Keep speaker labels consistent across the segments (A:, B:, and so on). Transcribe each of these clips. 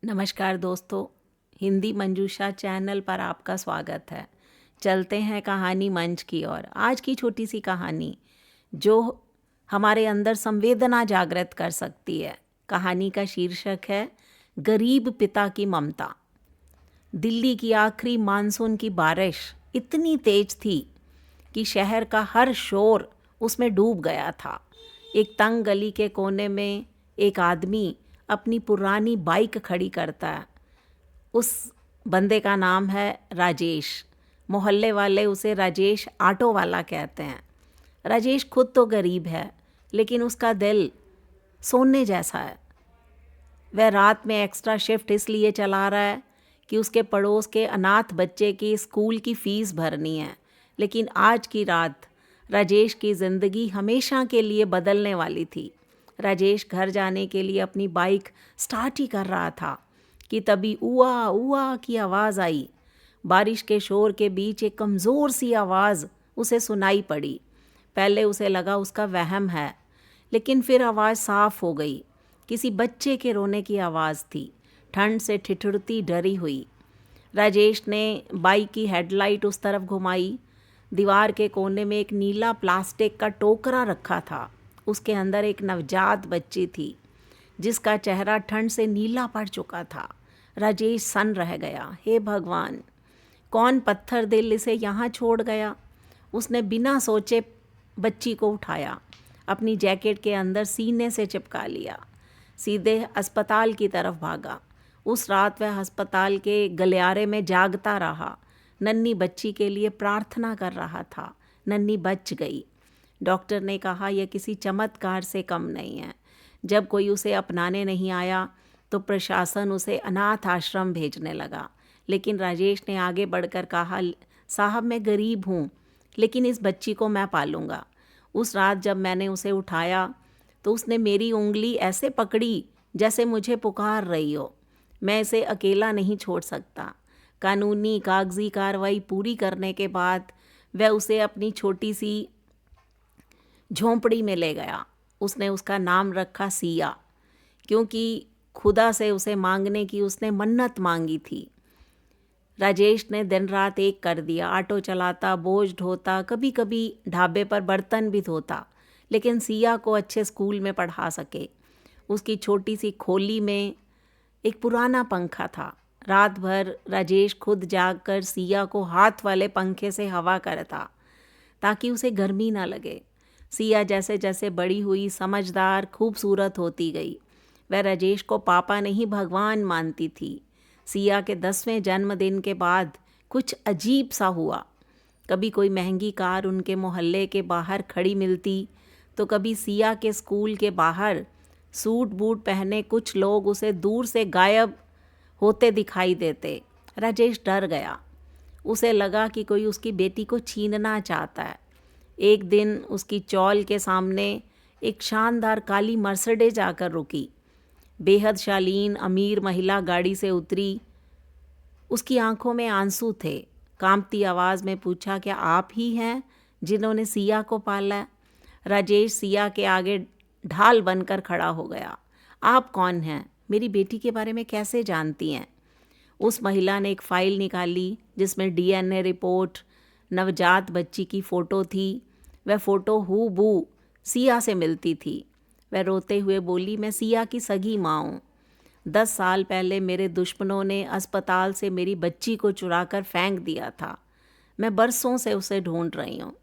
A: नमस्कार दोस्तों, हिंदी मंजूषा चैनल पर आपका स्वागत है। चलते हैं कहानी मंच की ओर। आज की छोटी सी कहानी जो हमारे अंदर संवेदना जागृत कर सकती है। कहानी का शीर्षक है गरीब पिता की ममता। दिल्ली की आखिरी मानसून की बारिश इतनी तेज थी कि शहर का हर शोर उसमें डूब गया था। एक तंग गली के कोने में एक आदमी अपनी पुरानी बाइक खड़ी करता है। उस बंदे का नाम है राजेश। मोहल्ले वाले उसे राजेश ऑटो वाला कहते हैं। राजेश खुद तो गरीब है, लेकिन उसका दिल सोने जैसा है। वह रात में एक्स्ट्रा शिफ्ट इसलिए चला रहा है कि उसके पड़ोस के अनाथ बच्चे की स्कूल की फ़ीस भरनी है। लेकिन आज की रात राजेश की ज़िंदगी हमेशा के लिए बदलने वाली थी। राजेश घर जाने के लिए अपनी बाइक स्टार्ट ही कर रहा था कि तभी उआ उआ की आवाज़ आई। बारिश के शोर के बीच एक कमज़ोर सी आवाज़ उसे सुनाई पड़ी। पहले उसे लगा उसका वहम है, लेकिन फिर आवाज़ साफ हो गई। किसी बच्चे के रोने की आवाज़ थी, ठंड से ठिठुरती डरी हुई। राजेश ने बाइक की हेडलाइट उस तरफ घुमाई। दीवार के कोने में एक नीला प्लास्टिक का टोकरा रखा था। उसके अंदर एक नवजात बच्ची थी जिसका चेहरा ठंड से नीला पड़ चुका था। राजेश सन्न रह गया। हे भगवान, कौन पत्थर दिल इसे यहाँ छोड़ गया। उसने बिना सोचे बच्ची को उठाया, अपनी जैकेट के अंदर सीने से चिपका लिया, सीधे अस्पताल की तरफ भागा। उस रात वह अस्पताल के गलियारे में जागता रहा, नन्ही बच्ची के लिए प्रार्थना कर रहा था। नन्ही बच गई। डॉक्टर ने कहा यह किसी चमत्कार से कम नहीं है। जब कोई उसे अपनाने नहीं आया तो प्रशासन उसे अनाथ आश्रम भेजने लगा। लेकिन राजेश ने आगे बढ़कर कहा, साहब मैं गरीब हूँ, लेकिन इस बच्ची को मैं पालूंगा। उस रात जब मैंने उसे उठाया तो उसने मेरी उंगली ऐसे पकड़ी जैसे मुझे पुकार रही हो। मैं इसे अकेला नहीं छोड़ सकता। कानूनी कागजी कार्रवाई पूरी करने के बाद वह उसे अपनी छोटी सी झोंपड़ी में ले गया। उसने उसका नाम रखा सिया, क्योंकि खुदा से उसे मांगने की उसने मन्नत मांगी थी। राजेश ने दिन रात एक कर दिया। ऑटो चलाता, बोझ ढोता, कभी कभी ढाबे पर बर्तन भी धोता, लेकिन सिया को अच्छे स्कूल में पढ़ा सके। उसकी छोटी सी खोली में एक पुराना पंखा था। रात भर राजेश खुद जागकर सिया को हाथ वाले पंखे से हवा करता ताकि उसे गर्मी ना लगे। सिया जैसे जैसे बड़ी हुई, समझदार, खूबसूरत होती गई। वह राजेश को पापा नहीं भगवान मानती थी। सिया के 10वें जन्मदिन के बाद कुछ अजीब सा हुआ। कभी कोई महंगी कार उनके मोहल्ले के बाहर खड़ी मिलती, तो कभी सिया के स्कूल के बाहर सूट बूट पहने कुछ लोग उसे दूर से गायब होते दिखाई देते। राजेश डर गया। उसे लगा कि कोई उसकी बेटी को छीनना चाहता है। एक दिन उसकी चौल के सामने एक शानदार काली मर्सिडीज आकर रुकी। बेहद शालीन अमीर महिला गाड़ी से उतरी। उसकी आंखों में आंसू थे। कांपती आवाज़ में पूछा, क्या आप ही हैं जिन्होंने सिया को पाला? राजेश सिया के आगे ढाल बनकर खड़ा हो गया। आप कौन हैं? मेरी बेटी के बारे में कैसे जानती हैं? उस महिला ने एक फ़ाइल निकाली जिसमें डीएनए रिपोर्ट, नवजात बच्ची की फ़ोटो थी। वह फ़ोटो हूबहू सिया से मिलती थी। वह रोते हुए बोली, मैं सिया की सगी माँ हूँ। 10 साल पहले मेरे दुश्मनों ने अस्पताल से मेरी बच्ची को चुराकर फेंक दिया था। मैं बरसों से उसे ढूंढ रही हूँ।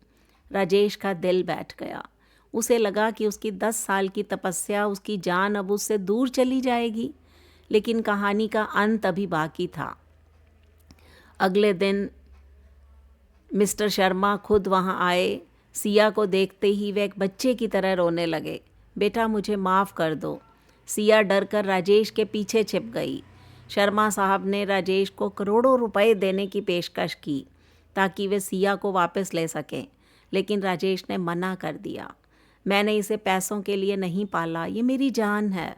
A: राजेश का दिल बैठ गया। उसे लगा कि उसकी 10 साल की तपस्या, उसकी जान अब उससे दूर चली जाएगी। लेकिन कहानी का अंत अभी बाकी था। अगले दिन मिस्टर शर्मा खुद वहाँ आए। सिया को देखते ही वे एक बच्चे की तरह रोने लगे। बेटा मुझे माफ़ कर दो। सिया डरकर राजेश के पीछे छिप गई। शर्मा साहब ने राजेश को करोड़ों रुपए देने की पेशकश की ताकि वे सिया को वापस ले सकें, लेकिन राजेश ने मना कर दिया। मैंने इसे पैसों के लिए नहीं पाला, ये मेरी जान है।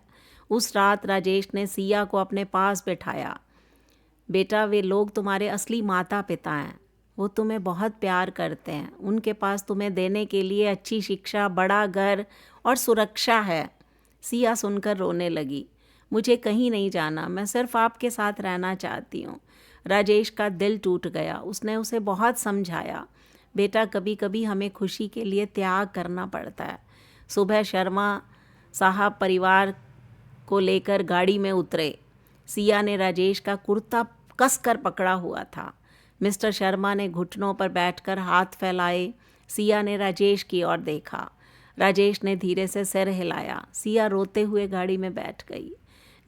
A: उस रात राजेश ने सिया को अपने पास बिठाया। बेटा, वे लोग तुम्हारे असली माता पिता हैं। वो तुम्हें बहुत प्यार करते हैं। उनके पास तुम्हें देने के लिए अच्छी शिक्षा, बड़ा घर और सुरक्षा है। सिया सुनकर रोने लगी। मुझे कहीं नहीं जाना, मैं सिर्फ आपके साथ रहना चाहती हूँ। राजेश का दिल टूट गया। उसने उसे बहुत समझाया, बेटा कभी कभी हमें खुशी के लिए त्याग करना पड़ता है। सुबह शर्मा साहब परिवार को लेकर गाड़ी में उतरे। सिया ने राजेश का कुर्ता कसकर पकड़ा हुआ था। मिस्टर शर्मा ने घुटनों पर बैठकर हाथ फैलाए। सिया ने राजेश की ओर देखा। राजेश ने धीरे से सिर हिलाया। सिया रोते हुए गाड़ी में बैठ गई।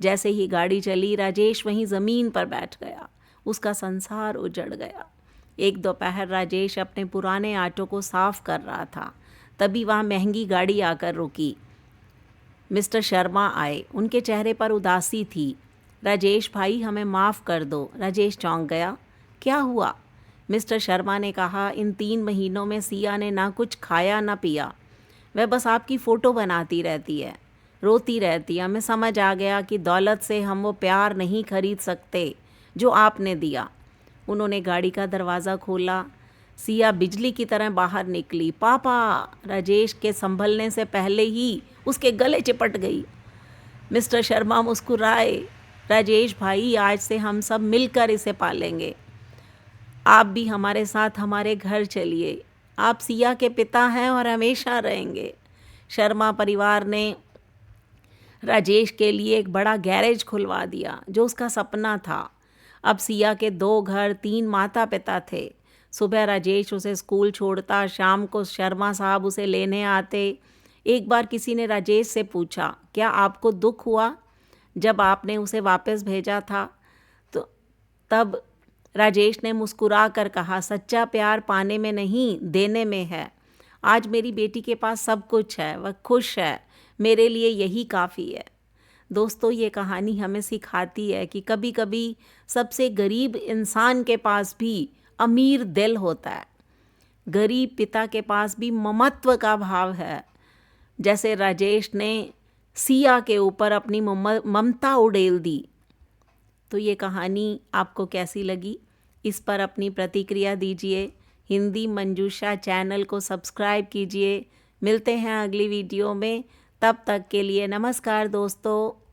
A: जैसे ही गाड़ी चली, राजेश वहीं ज़मीन पर बैठ गया। उसका संसार उजड़ गया। एक दोपहर राजेश अपने पुराने ऑटो को साफ कर रहा था, तभी वहाँ महंगी गाड़ी आकर रुकी। मिस्टर शर्मा आए। उनके चेहरे पर उदासी थी। राजेश भाई, हमें माफ़ कर दो। राजेश चौंक गया। क्या हुआ? मिस्टर शर्मा ने कहा, इन 3 महीनों में सिया ने ना कुछ खाया ना पिया। वह बस आपकी फ़ोटो बनाती रहती है, रोती रहती है। हमें समझ आ गया कि दौलत से हम वो प्यार नहीं खरीद सकते जो आपने दिया। उन्होंने गाड़ी का दरवाज़ा खोला। सिया बिजली की तरह बाहर निकली। पापा! राजेश के संभलने से पहले ही उसके गले चिपट गई। मिस्टर शर्मा मुस्कुराए। राजेश भाई, आज से हम सब मिलकर इसे पालेंगे। आप भी हमारे साथ हमारे घर चलिए। आप सिया के पिता हैं और हमेशा रहेंगे। शर्मा परिवार ने राजेश के लिए एक बड़ा गैरेज खुलवा दिया, जो उसका सपना था। अब सिया के 2 घर, 3 माता पिता थे। सुबह राजेश उसे स्कूल छोड़ता, शाम को शर्मा साहब उसे लेने आते। एक बार किसी ने राजेश से पूछा, क्या आपको दुख हुआ जब आपने उसे वापस भेजा था? तो तब राजेश ने मुस्कुरा कर कहा, सच्चा प्यार पाने में नहीं, देने में है। आज मेरी बेटी के पास सब कुछ है, वह खुश है। मेरे लिए यही काफ़ी है। दोस्तों, ये कहानी हमें सिखाती है कि कभी कभी सबसे गरीब इंसान के पास भी अमीर दिल होता है। गरीब पिता के पास भी ममत्व का भाव है। जैसे राजेश ने सिया के ऊपर अपनी ममता उड़ेल दी। तो ये कहानी आपको कैसी लगी? इस पर अपनी प्रतिक्रिया दीजिए। हिंदी मंजूषा चैनल को सब्सक्राइब कीजिए। मिलते हैं अगली वीडियो में। तब तक के लिए नमस्कार दोस्तों।